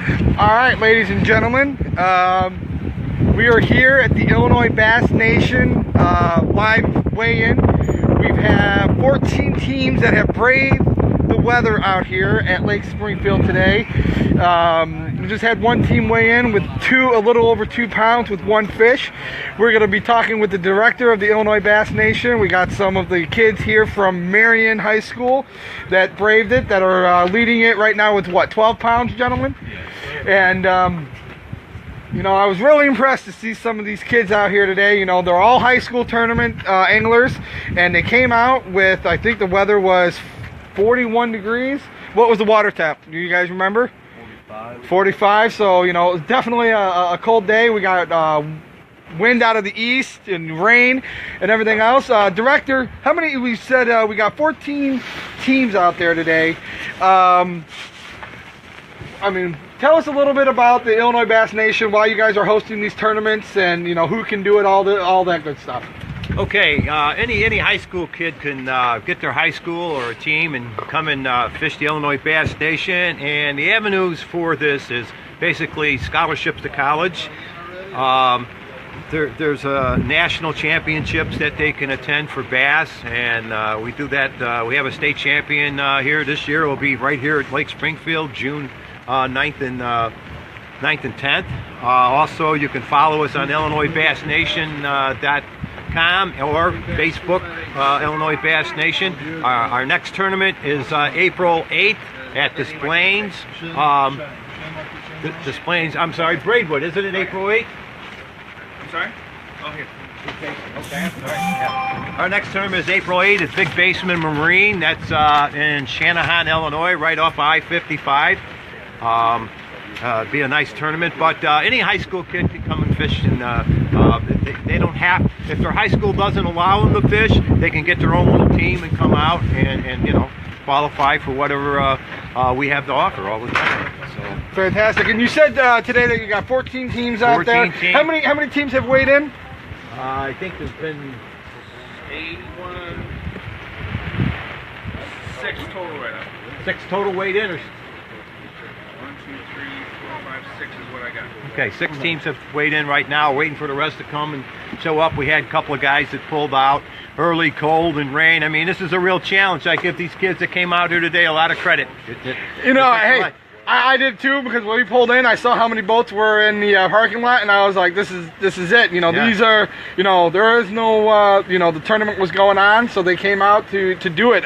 All right, ladies and gentlemen, we are here at the Illinois Bass Nation live weigh-in. We have 14 teams that have braved the weather out here at Lake Springfield today. We just had one team weigh in with a little over 2 pounds with one fish. We're going to be talking with the director of the Illinois Bass Nation. We got some of the kids here from Marion High School that braved it, that are leading it right now with what, 12 pounds, gentlemen? And you know, I was really impressed to see some of these kids out here today. You know, they're all high school tournament anglers, and they came out with, I think the weather was 41 degrees. What was the water temp? Do you guys remember? 45. So, you know, it was definitely a cold day. We got wind out of the east and rain and everything else. Director, how many, we said we got 14 teams out there today. I mean, tell us a little bit about the Illinois Bass Nation, why you guys are hosting these tournaments, and, you know, who can do it, all that good stuff. Okay, any high school kid can get their high school or a team and come and fish the Illinois Bass Nation. And the avenues for this is basically scholarships to college. There's national championships that they can attend for bass, and we do that. We have a state champion here this year. It will be right here at Lake Springfield, June 9th and 10th. Also, you can follow us on IllinoisBassNation.com or Facebook, Illinois Bass Nation. Our next tournament is April 8th at Des Plaines. Des Plaines, I'm sorry, Braidwood. Isn't it April 8th? I'm sorry? Oh, here. Okay, I'm sorry. Yeah. Our next tournament is April 8th at Big Baseman Marine. That's in Shanahan, Illinois, right off I-55. Be a nice tournament, but any high school kid can come and fish, and they don't have, if their high school doesn't allow them to fish, they can get their own little team and come out and you know, qualify for whatever we have to offer all the time. So. Fantastic. And you said today that you got 14 teams out there. 14 teams. How many teams have weighed in? I think there's been 81, 6 total right now. 6 total weighed in, or 1, 2, 3, 4, 5, 6 is what I got. okay, 6 teams have weighed in right now, waiting for the rest to come and show up. We had a couple of guys that pulled out early, cold and rain. I mean, this is a real challenge. I give these kids that came out here today a lot of credit. You know, hey, I did too, because when we pulled in, I saw how many boats were in the parking lot, and I was like, this is it. You know, yeah. These are, you know, there is no, you know, the tournament was going on, so they came out to do it.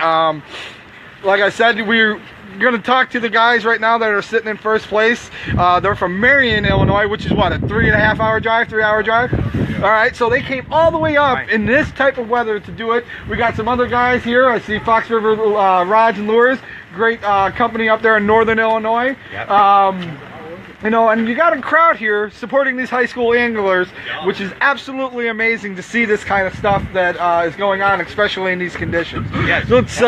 Like I said, we're going to talk to the guys right now that are sitting in first place. They're from Marion, Illinois, which is what, a 3.5 hour drive, 3 hour drive? Yeah. All right, so they came all the way up in this type of weather to do it. We got some other guys here. I see Fox River Rods and Lures, great company up there in northern Illinois. Yep. You know, and you got a crowd here supporting these high school anglers, which is absolutely amazing to see this kind of stuff that is going on, especially in these conditions. Yes. So it's,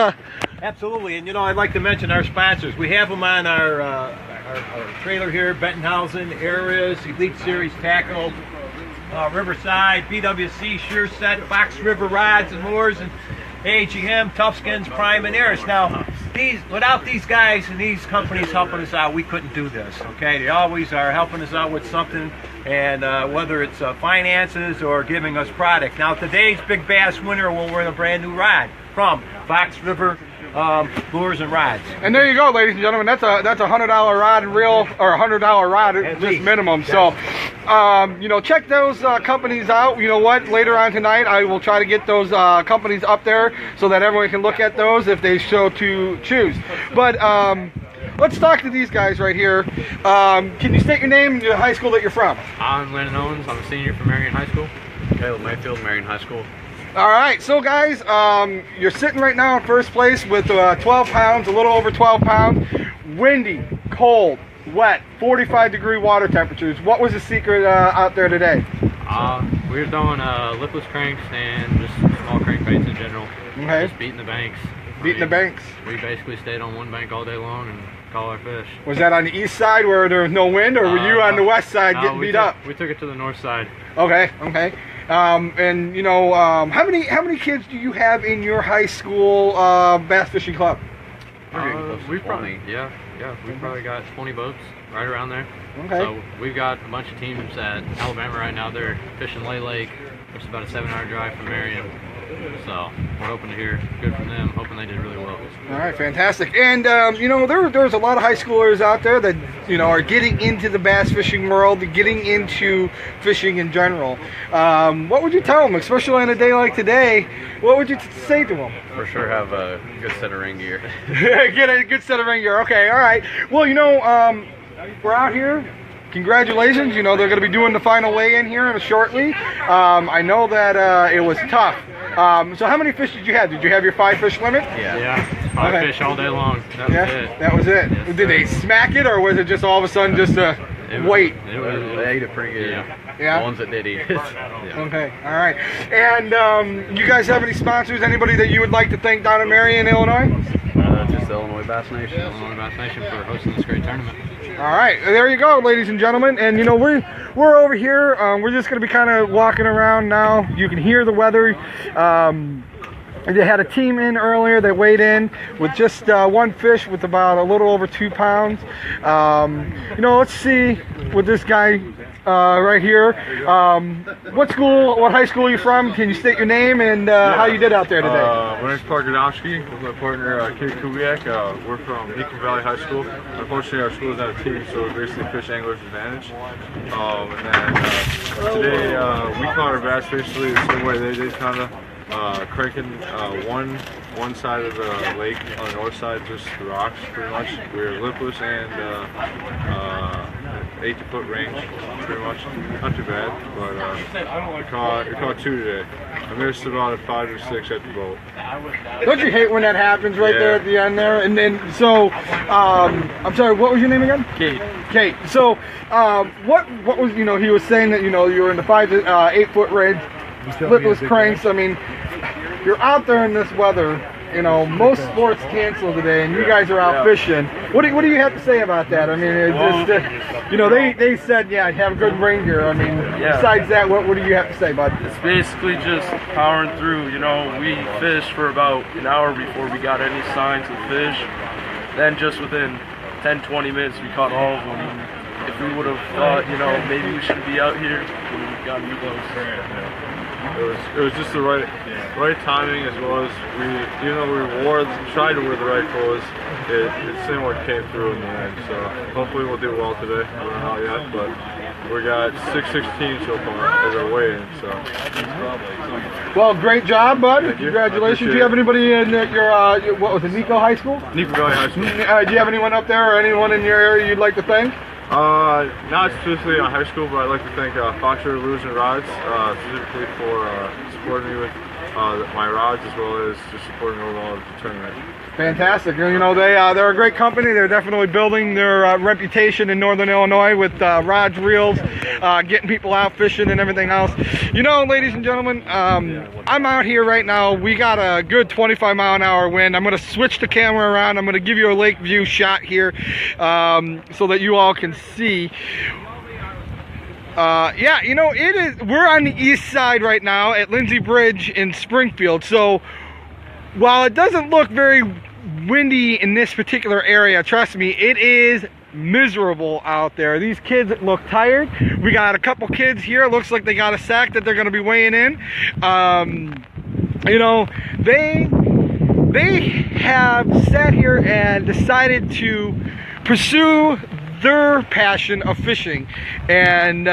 absolutely, and you know, I'd like to mention our sponsors. We have them on our trailer here: Bentonhausen, Ares, Elite Series Tackle, Riverside, BWC, Sure Set, Fox River Rods and Lures, and AGM, Toughskins, Prime, and Ares. Now, without these guys and these companies helping us out, we couldn't do this, okay? They always are helping us out with something, and whether it's finances or giving us product. Now, today's Big Bass winner will win a brand new rod from Fox River Lures and Rods. And there you go, ladies and gentlemen. That's a $100 rod and reel, or $100 rod at just minimum. Yes. So, you know, check those companies out. You know what? Later on tonight, I will try to get those companies up there so that everyone can look at those if they so to choose. But let's talk to these guys right here. Can you state your name and the high school that you're from? I'm Landon Owens. I'm a senior from Marion High School. Caleb Mayfield, Marion High School. All right, so guys, you're sitting right now in first place with 12 pounds, a little over 12 pounds, windy, cold, wet, 45-degree water temperatures. What was the secret out there today? We were throwing lipless cranks and just small crankbaits in general. Okay. Just beating the banks. Beating the banks. We basically stayed on one bank all day long and caught our fish. Was that on the east side where there was no wind, or were you on the west side getting beat up? We took it to the north side. Okay, okay. And you know, how many kids do you have in your high school bass fishing club? We probably we probably got 20 boats right around there. Okay. So we've got a bunch of teams at Alabama right now. They're fishing Lay Lake, which is about a 7-hour drive from Marion. So we're hoping to hear good from them. Hoping they did really well. All right, fantastic. And you know, there's a lot of high schoolers out there that are getting into the bass fishing world, getting into fishing in general. What would you tell them, especially on a day like today? What would you say to them? For sure, have a good set of ring gear. Get a good set of ring gear. Okay, all right. Well, we're out here. Congratulations. They're going to be doing the final weigh-in here shortly. I know that it was tough. So how many fish did you have? Did you have your 5-fish limit? Yeah. 5 fish all day long. That was it. That was it. Yes, did they smack it, or was it just all of a sudden just a weight? They ate it pretty good. Yeah? The ones that did eat it. Okay, all right. And you guys have any sponsors? Anybody that you would like to thank down in Marion, Illinois? Just the Illinois Bass Nation. Illinois Bass Nation for hosting this great tournament. All right, there you go, ladies and gentlemen. And we're over here. We're just going to be kind of walking around now. You can hear the weather. They had a team in earlier. They weighed in with just 1 fish with about a little over 2 pounds. Let's see with this guy right here. What high school are you from? Can you state your name and how you did out there today? My name's Parker Domsky with my partner Kate Kubiak. We're from Beacon Valley High School. Unfortunately, our school is not a team, so we're basically fish anglers advantage. And then today we caught our bass basically the same way they did, kind of cranking one side of the lake on the north side, just the rocks pretty much. We were lipless and 8-foot range, pretty much. Not too bad, but we caught 2 today. I missed about a 5 or 6 at the boat. Don't you hate when that happens right there at the end there? And then, so, I'm sorry, what was your name again? Kate. So, what was, he was saying that, you were in the 5 to 8-foot range, lipless cranks. I mean, you're out there in this weather. Most sports cancel today, and you guys are out fishing. What do you have to say about that? I mean, it's they said, have good ring gear. I mean, besides that, what do you have to say, bud? It's basically just powering through. We fished for about an hour before we got any signs of fish. Then just within 10-20 minutes, we caught all of them. If we would have thought, maybe we shouldn't be out here, we would have gotten close. It was just the right timing, as well as even though we tried to wear the right clothes, it seemed like it came through in the end. So hopefully we'll do well today. I don't know how yet, but we got 6:16 so far as our weigh-in. So. Well, great job, bud. Thank you. Congratulations. Do you have anybody in your what was it, Nico High School? Nico Valley High School. Do you have anyone up there or anyone in your area you'd like to thank? Not specifically on high school, but I'd like to thank Fox River Lures and Rods specifically for supporting me with my rods, as well as just supporting overall the tournament. Fantastic. They're a great company. They're definitely building their reputation in Northern Illinois with rods, reels, getting people out fishing and everything else. Ladies and gentlemen, I'm out here right now. We got a good 25-mile-an-hour wind. I'm going to switch the camera around. I'm going to give you a lake view shot here so that you all can see. It is. We're on the east side right now at Lindsay Bridge in Springfield. So while it doesn't look very windy in this particular area, trust me, it is miserable out there. These kids look tired. We got a couple kids here. It looks like they got a sack that they're going to be weighing in. They have sat here and decided to pursue their passion of fishing, and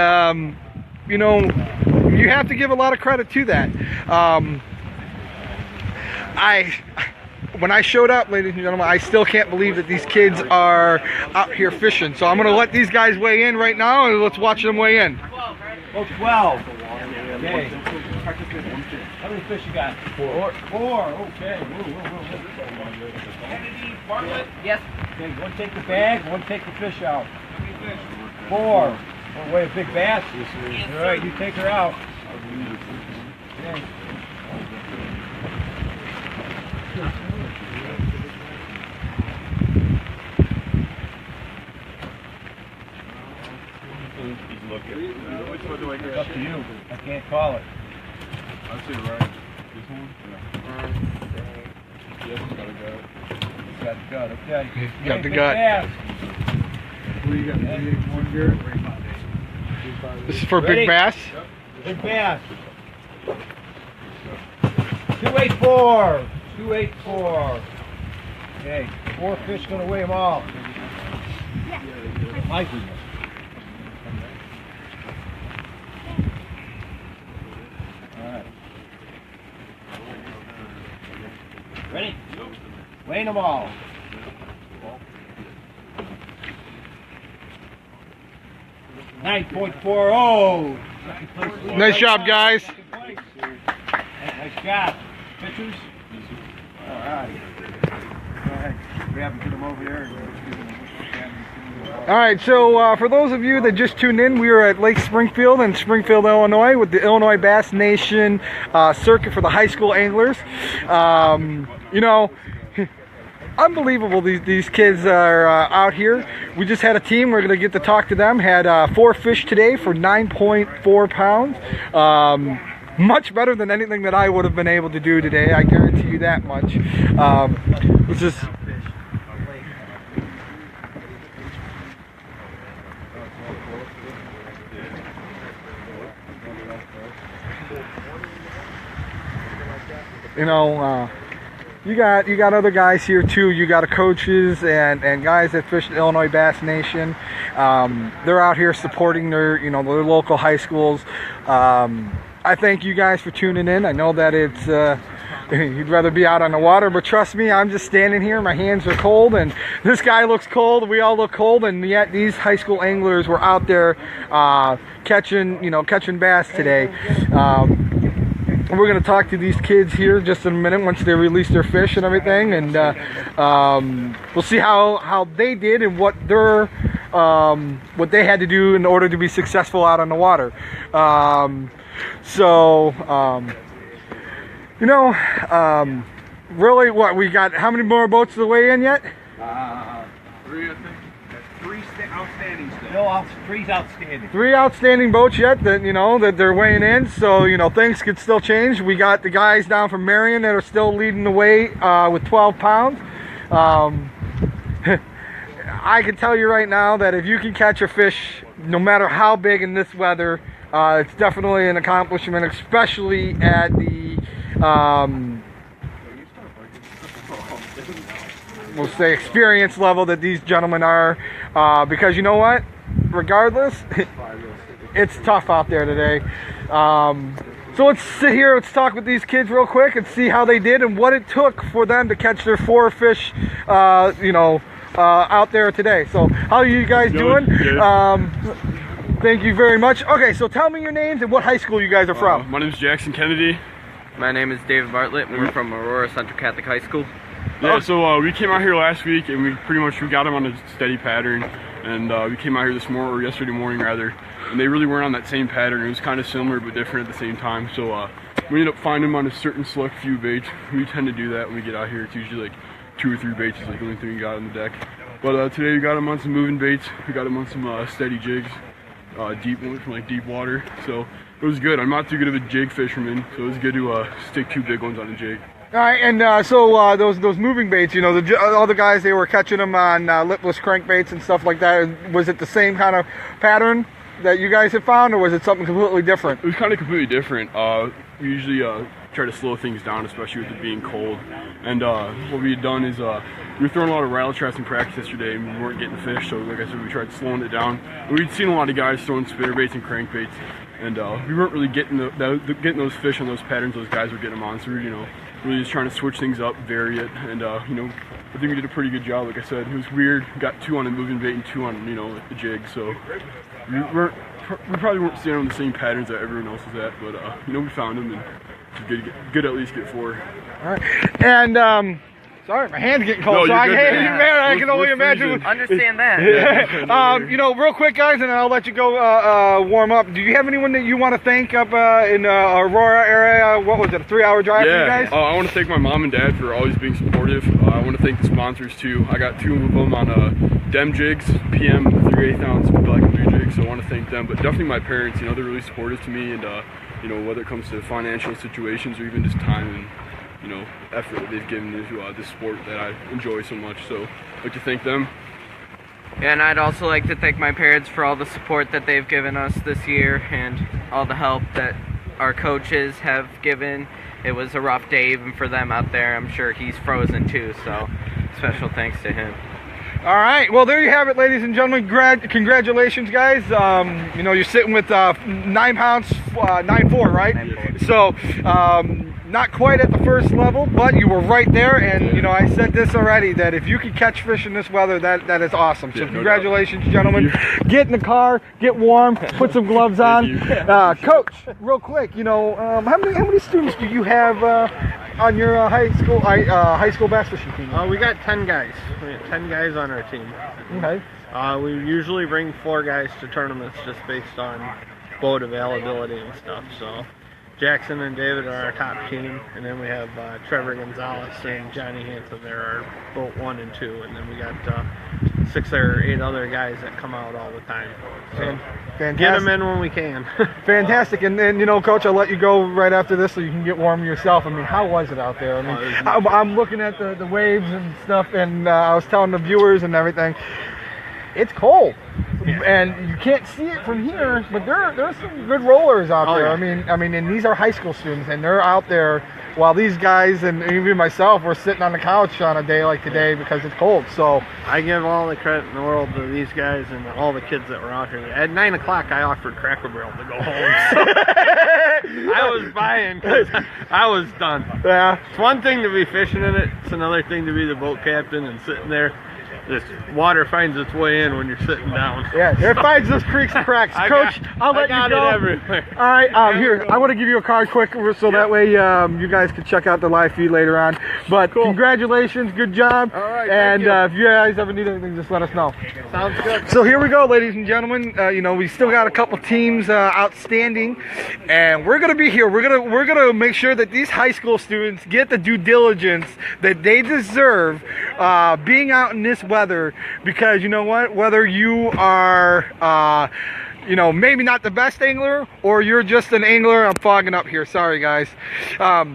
you have to give a lot of credit to that. When I showed up, ladies and gentlemen, I still can't believe that these kids are out here fishing. So I'm going to let these guys weigh in right now, and let's watch them weigh in. Oh, 12. Okay. How many fish you got? 4. Okay. Kennedy, Bartlett? Yes. Okay, one take the bag, one take the fish out. 4. Oh, wait, a big bass. All right, you take her out. Okay. Which one do I It's get? up to you. I can't call it. I'll see right. This one? Yeah. Yes, gotta go. Got the gut, okay. Got the Big gut. bass. What do you got? This is for Ready? big bass. Big bass. 284. 284. Okay, 4 fish gonna weigh them all. My goodness. All right. Ready? Weighing them all. $9.40. Nice job, guys. Nice job. Pictures? All right. Go ahead. Grab and get them over there. All right, so for those of you that just tuned in, we are at Lake Springfield in Springfield, Illinois with the Illinois Bass Nation circuit for the high school anglers. You know, unbelievable these kids are out here. We just had a team. We're going to get to talk to them. Had 4 fish today for 9.4 pounds. Much better than anything that I would have been able to do today. I guarantee you that much. It's just... You know, you got other guys here too. You got coaches and guys that fish the Illinois Bass Nation. They're out here supporting their their local high schools. I thank you guys for tuning in. I know that it's you'd rather be out on the water, but trust me, I'm just standing here. My hands are cold, and this guy looks cold. We all look cold, and yet these high school anglers were out there catching bass today. We're going to talk to these kids here just in a minute once they release their fish and everything, and we'll see how they did and what they had to do in order to be successful out on the water. Really, what we got? How many more boats to weigh in yet? 3, I think. 3 outstanding still. 3's outstanding. 3 outstanding boats yet that that they're weighing in. So things could still change. We got the guys down from Marion that are still leading the way with 12 pounds. I can tell you right now that if you can catch a fish, no matter how big in this weather, it's definitely an accomplishment, especially at the we'll say experience level that these gentlemen are, because you know what, regardless, it's tough out there today. So let's sit here, let's talk with these kids real quick and see how they did and what it took for them to catch their 4 fish out there today. So how are you guys doing? Thank you very much. Okay, so tell me your names and what high school you guys are from. My name is Jackson Kennedy. My name is David Bartlett, and we're from Aurora Central Catholic High School. Yeah, so we came out here last week, and we got them on a steady pattern, and we came out here this morning, or yesterday morning rather, and they really weren't on that same pattern. It was kind of similar but different at the same time. So we ended up finding them on a certain select few baits. We tend to do that when we get out here. It's usually like 2 or 3 baits is like the only thing we got on the deck. But today we got them on some moving baits. We got them on some steady jigs, deep ones from like deep water. So it was good. I'm not too good of a jig fisherman, so it was good to stick 2 big ones on a jig. All right, and so those moving baits, all the guys, they were catching them on lipless crankbaits and stuff like that. Was it the same kind of pattern that you guys have found, or was it something completely different? It was kind of completely different. We usually try to slow things down, especially with it being cold. And what we had done is we were throwing a lot of rattle traps in practice yesterday, and we weren't getting the fish. So like I said, we tried slowing it down. And we'd seen a lot of guys throwing spinnerbaits and crankbaits, and we weren't really getting those fish on those patterns those guys were getting them on. So we were, really just trying to switch things up, vary it, and I think we did a pretty good job. Like I said, it was weird. Got 2 on a moving bait and 2 on the jig. So we probably weren't staying on the same patterns that everyone else was at, but we found them, and it's good to at least get 4. All right, and sorry, my hand's getting cold, No, so I you're can, good, man. I can only imagine. freezing. Understand that. Real quick, guys, and then I'll let you go warm up. Do you have anyone that you want to thank up in Aurora area? What was it, a 3-hour drive for you guys? I want to thank my mom and dad for always being supportive. I want to thank the sponsors too. I got 2 of them on Dem Jigs, PM 3/8 ounce black and blue jigs, so I want to thank them. But definitely my parents, they're really supportive to me, and whether it comes to financial situations or even just time, and effort that they've given to this sport that I enjoy so much. So I'd like to thank them. And I'd also like to thank my parents for all the support that they've given us this year and all the help that our coaches have given. It was a rough day even for them out there. I'm sure he's frozen too, so special thanks to him. All right, well, there you have it, ladies and gentlemen. Congratulations, guys. You're sitting with 9 pounds, 9'4", right? 9'4". So, not quite at the first level, but you were right there. And, I said this already, that if you can catch fish in this weather, that is awesome. So, congratulations, gentlemen. Get in the car, get warm, put some gloves on. Coach, real quick, how many students do you have on your high school bass fishing team? We got 10 guys. We got 10 guys on our team. Okay. We usually bring 4 guys to tournaments just based on boat availability and stuff. So Jackson and David are our top team, and then we have Trevor Gonzalez and Johnny Hansen. They're our boat 1 and 2, and then we got 6 or 8 other guys that come out all the time. So Fantastic. get them in when we can. Fantastic. And then, Coach, I'll let you go right after this so you can get warm yourself. I mean, how was it out there? I mean, I'm looking at the waves and stuff, and I was telling the viewers and everything, it's cold. Yeah. And you can't see it from here, but there's some good rollers out there. Yeah. I mean, and these are high school students, and they're out there while these guys and even myself were sitting on the couch on a day like today because it's cold. So I give all the credit in the world to these guys and all the kids that were out here. At 9 o'clock, I offered Cracker Barrel to go home. So I was buying because I was done. Yeah. It's one thing to be fishing in it. It's another thing to be the boat captain and sitting there. This water finds its way in when you're sitting down. Yeah, it finds those creeks and cracks. Coach, I'll let you go. It everywhere. All right, here, I want to give you a card quick so that way you guys can check out the live feed later on. But congratulations, good job. All right, and if you guys ever need anything, just let us know. Sounds good. So here we go, ladies and gentlemen. We still got a couple teams outstanding, and we're gonna be here. We're gonna make sure that these high school students get the due diligence that they deserve, being out in this weather. Because you know what, whether you are maybe not the best angler or you're just an angler, I'm fogging up here, sorry guys, but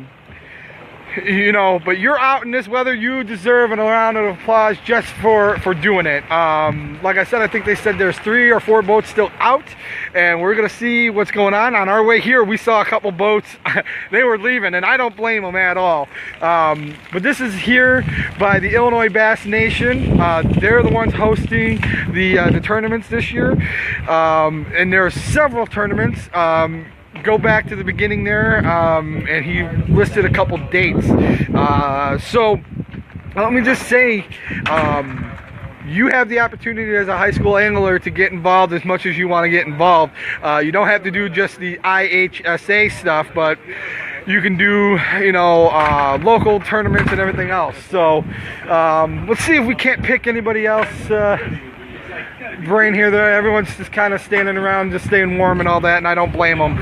you're out in this weather, you deserve a round of applause just for doing it. Like I said, I think they said there's 3 or 4 boats still out, and we're gonna see what's going on. On our way here, we saw a couple boats. They were leaving, and I don't blame them at all. But this is here by the Illinois Bass Nation. They're the ones hosting the tournaments this year, and there are several tournaments. Go back to the beginning there, and he listed a couple dates. So let me just say, you have the opportunity as a high school angler to get involved as much as you want to get involved. You don't have to do just the IHSA stuff, but you can do, local tournaments and everything else. So let's see if we can't pick anybody else brain here. There, everyone's just kind of standing around, just staying warm and all that, and I don't blame them.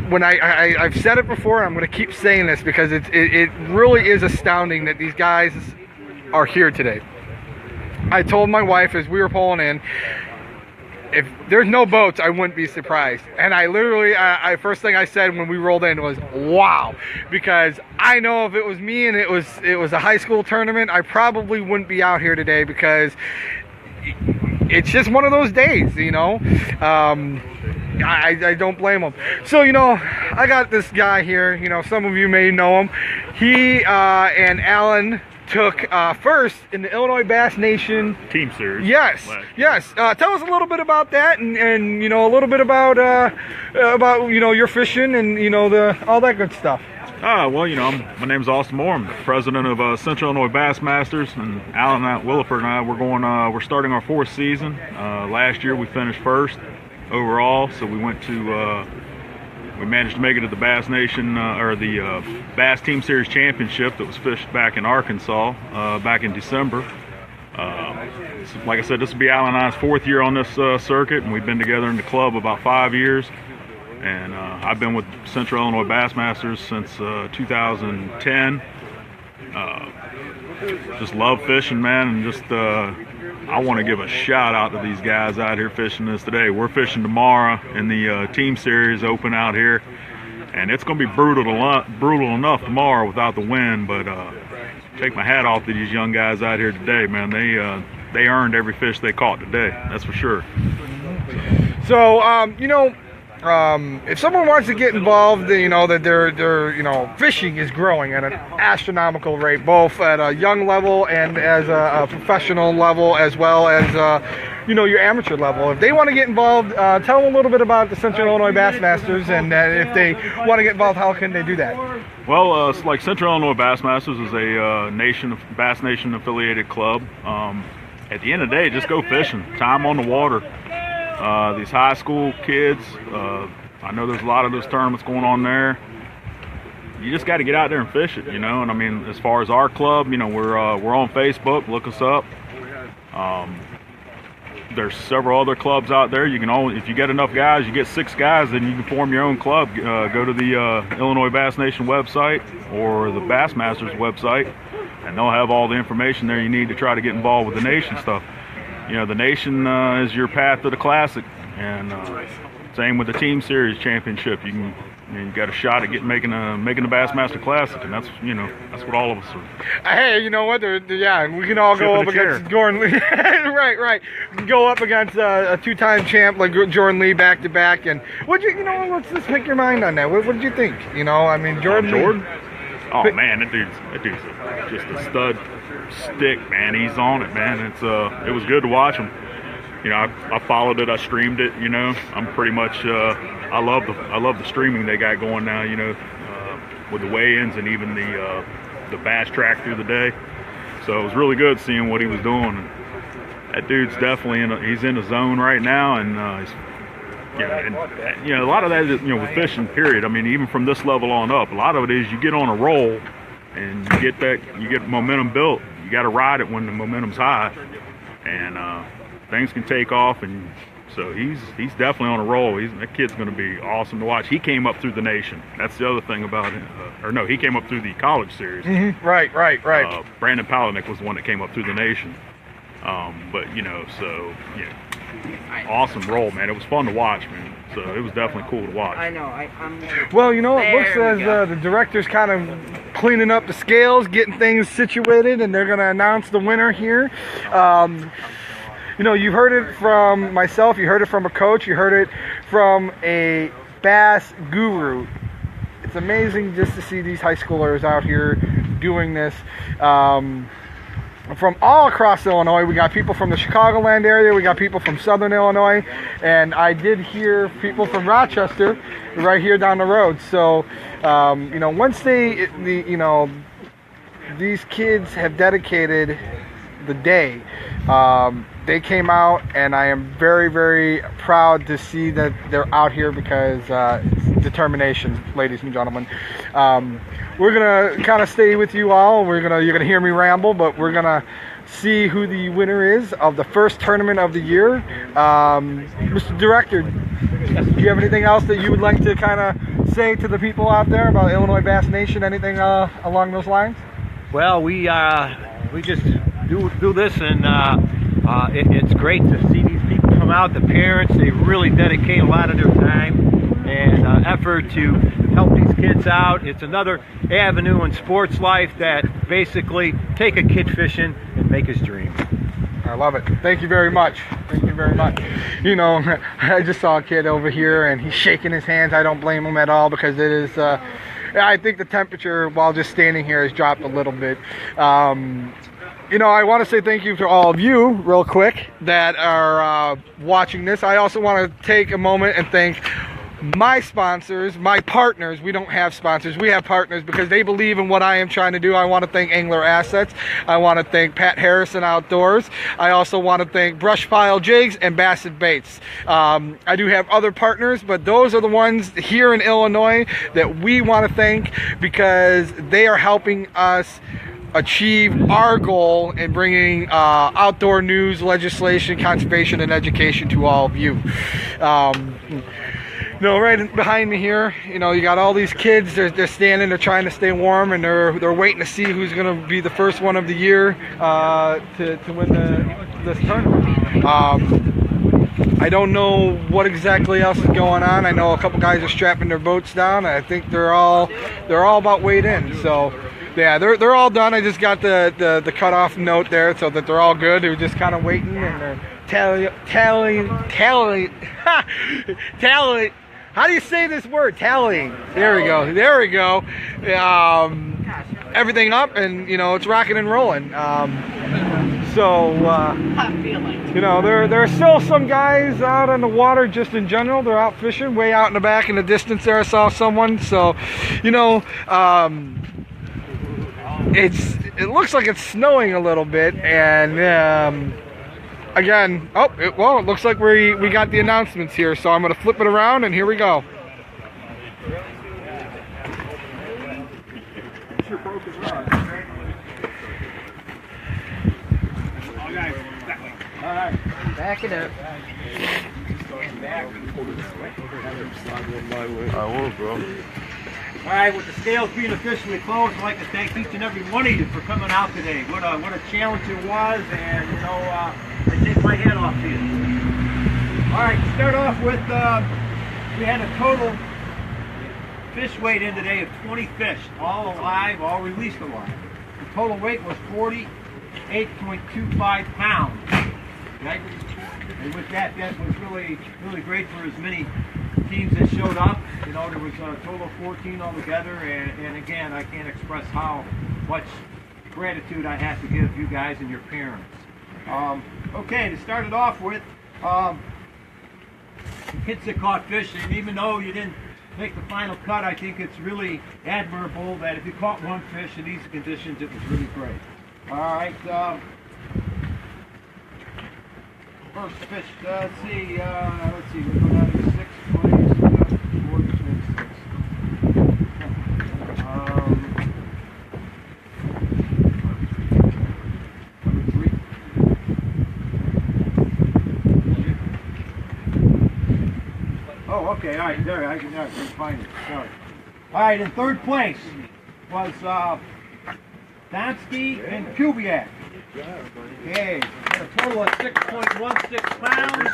When I've said it before, I'm going to keep saying this because it really is astounding that these guys are here today. I told my wife as we were pulling in, if there's no boats, I wouldn't be surprised. And I literally, first thing I said when we rolled in was, wow. Because I know if it was me and it was a high school tournament, I probably wouldn't be out here today because it's just one of those days, I don't blame them. So, I got this guy here, some of you may know him. He and Alan took first in the Illinois Bass Nation Team Series. Yes. Tell us a little bit about that, and a little bit about your fishing and all that good stuff. Well, my name's Austin Moore. I'm the president of Central Illinois Bassmasters, and Alan Williford and I, we're starting our 4th season. Last year we finished first overall, so we managed to make it to the Bass Nation or the Bass Team Series Championship that was fished back in Arkansas back in December. So like I said, this will be Alan and I's 4th year on this circuit, and we've been together in the club about 5 years. And I've been with Central Illinois Bassmasters since 2010. Just love fishing, man, and just I want to give a shout out to these guys out here fishing this today. We're fishing tomorrow in the Team Series Open out here. and it's going to be brutal enough tomorrow without the wind. But take my hat off to these young guys out here today, man. They earned every fish they caught today. That's for sure. So, if someone wants to get involved, that their fishing is growing at an astronomical rate, both at a young level and as a professional level, as well as your amateur level. If they want to get involved, tell them a little bit about the Central Illinois Bassmasters, and if they want to get involved, how can they do that? Well, like Central Illinois Bassmasters is a Bass Nation affiliated club. At the end of the day, just go fishing. Time on the water. These high school kids, I know there's a lot of those tournaments going on there. You just got to get out there and fish it, And I mean, as far as our club, we're on Facebook. Look us up. There's several other clubs out there. You can if you get enough guys, you get 6 guys, then you can form your own club. Go to the Illinois Bass Nation website or the Bassmasters website, and they'll have all the information there you need to try to get involved with the nation stuff. The nation is your path to the classic, and same with the team series championship. You got a shot at making the Bassmaster Classic, and that's what all of us are. Hey, you know what? We can all go up against Jordan Lee. right. Go up against a 2-time champ like Jordan Lee back to back. And let's just pick your mind on that. What did you think? Jordan. Jordan. Oh man, that dude's just a stud stick, man. He's on it, man. It was good to watch him. I followed it, I streamed it. I'm pretty much I love the streaming they got going now. With the weigh-ins and even the bass track through the day. So it was really good seeing what he was doing. And that dude's definitely he's in the zone right now, and a lot of that is, with fishing, period. I mean, even from this level on up, a lot of it is you get on a roll and you get momentum built. You got to ride it when the momentum's high, and things can take off. And so he's definitely on a roll. That kid's going to be awesome to watch. He came up through the nation. That's the other thing about him. He came up through the college series. Mm-hmm. Right. Brandon Palaniuk was the one that came up through the nation. Awesome roll, man. It was fun to watch, man. So it was definitely cool to watch. I know. Well, it looks as the director's kind of cleaning up the scales, getting things situated, and they're going to announce the winner here. You've heard it from myself, you heard it from a coach, you heard it from a bass guru. It's amazing just to see these high schoolers out here doing this. From all across Illinois. We got people from the Chicagoland area, we got people from Southern Illinois, and I did hear people from Rochester right here down the road. So, once these kids have dedicated the day, they came out, and I am very, very proud to see that they're out here because it's determination, ladies and gentlemen. We're gonna kind of stay with you all. You're gonna hear me ramble, but we're gonna see who the winner is of the first tournament of the year. Mr. Director, do you have anything else that you would like to kind of say to the people out there about Illinois Bass Nation? Anything along those lines? Well, we just do this, and it's great to see these people come out. The parents, they really dedicate a lot of their time and effort to help these kids out. It's another avenue in sports life that basically take a kid fishing and make his dream. I love it. Thank you very much. Thank you very much. I just saw a kid over here and he's shaking his hands. I don't blame him at all because it is I think the temperature while just standing here has dropped a little bit. I want to say thank you to all of you real quick that are watching this. I also want to take a moment and thank my sponsors, my partners. We don't have sponsors, we have partners because they believe in what I am trying to do. I want to thank Angler Assets. I want to thank Pat Harrison Outdoors. I also want to thank Brush Pile Jigs and Bassett Baits. I do have other partners, but those are the ones here in Illinois that we want to thank because they are helping us achieve our goal in bringing outdoor news, legislation, conservation, and education to all of you. Right behind me here, you got all these kids. They're standing. They're trying to stay warm, and they're waiting to see who's going to be the first one of the year to win this tournament. I don't know what exactly else is going on. I know a couple guys are strapping their boats down. I think they're all about weighed in. So yeah, they're all done. I just got the cutoff note there so that they're all good. They're just kind of waiting and they're tallying. How do you say this word? Tallying. There we go. Everything up, and it's rocking and rolling. There are still some guys out on the water just in general. They're out fishing way out in the back in the distance there. I saw someone. So, it looks like it's snowing a little bit, and again, it looks like we got the announcements here. So I'm going to flip it around, and here we go. Alright, Back it up. I won't, bro. Alright, with the scales being officially closed, I'd like to thank each and every one of you for coming out today. What a challenge it was, and I take my hat off to you. Alright, to start off with, we had a total fish weight in today of 20 fish, all alive, all released alive. The total weight was 48.25 pounds. Okay? And with that was really great for as many teams that showed up. There was a total of 14 altogether, and again, I can't express how much gratitude I have to give you guys and your parents. Okay, to start it off with, kids that caught fish, and even though you didn't make the final cut, I think it's really admirable that if you caught one fish in these conditions, it was really great. All right. First fish, let's see, we're going down to 6th place, 4th, 6th. Number 3. Oh, okay, all right, there, I can find it, sorry. All right, in 3rd place was Donsky and Kubiak. Okay, got a total of 6.16 pounds.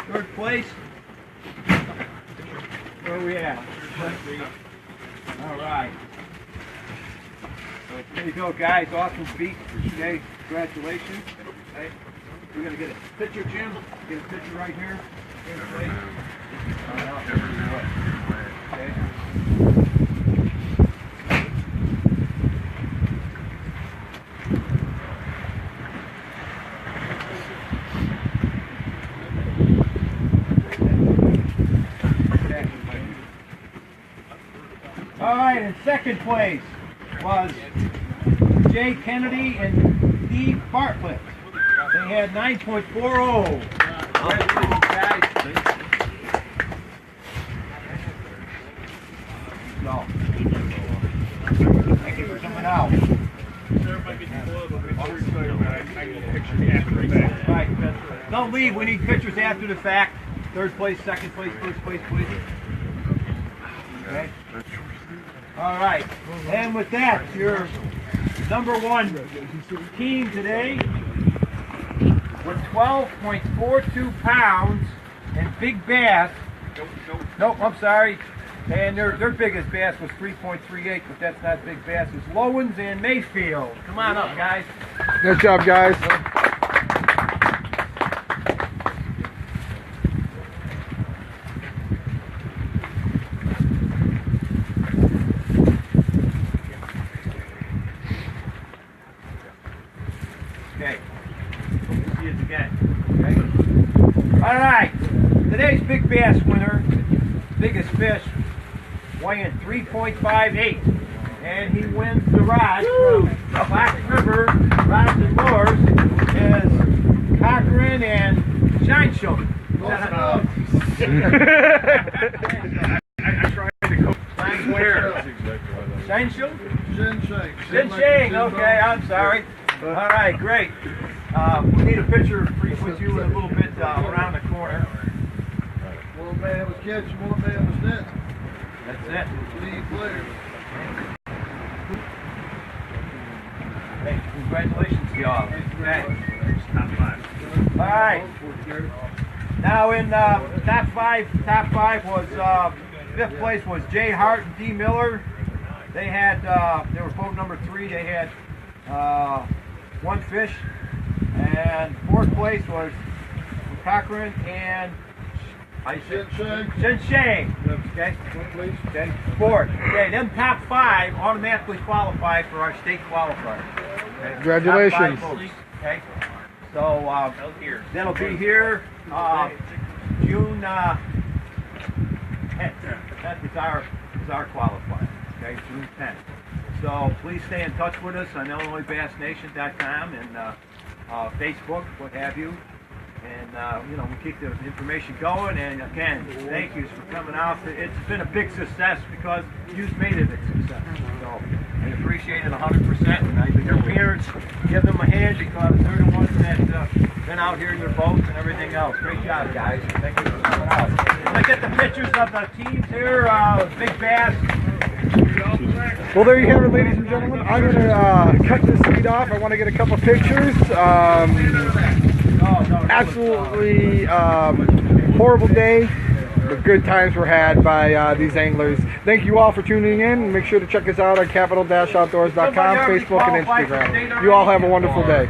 3rd place. Where are we at? All right. There you go, guys. Awesome feat today. Congratulations. Okay. We're going to get a picture, Jim. Get a picture right here. Okay. All right, in 2nd place was Jay Kennedy and Steve Bartlett. They had 9.40. Congratulations, guys. No. Thank you for coming out. Right. Don't leave. We need pictures after the fact. 3rd place, 2nd place, 1st place, please. Okay. All right, and with that, your number 1 team today with 12.42 pounds and big bass. Nope, I'm sorry. And their biggest bass was 3.38, but that's not big bass. It's Lowens and Mayfield. Come on up, guys. Nice job, guys. Okay. Hope to see you again. Okay. All right. Today's big bass winner, biggest fish, weighing 3.58, and he wins the rod from Black River Rods and Lures is Cochran and Shine Show. I tried to go. Shine Show? Shin Shang. Okay, I'm sorry. All right, great. We need a picture with you in a little bit around the corner. One man was catching, one man was netting. That's it. Lead players. Hey, congratulations to y'all. Okay. All right. Now in top five was fifth place was Jay Hart and D. Miller. They had they were boat number 3. They had 1 fish, and fourth place was Cochran and Shin. Okay. Okay. Fourth. Okay. Them top 5 automatically qualify for our state qualifier. Okay? Congratulations. Top 5 boats. Okay. So that'll be here June 10th. That is our qualifier. Okay, June 10th. So please stay in touch with us on IllinoisBassNation.com and Facebook, what have you. And we'll keep the information going. And again, thank yous for coming out. It's been a big success because you've made it a success. So I appreciate it 100%. And your parents, give them a hand because they're the ones that been out here in their boats and everything else. Great job, guys. Thank you for coming out. I get the pictures of the teams here. Big Bass. Well, there you have it, ladies and gentlemen. I'm going to cut this feed off. I want to get a couple pictures. Absolutely horrible day, but good times were had by these anglers. Thank you all for tuning in. Make sure to check us out on capital-outdoors.com, Facebook, and Instagram. You all have a wonderful day.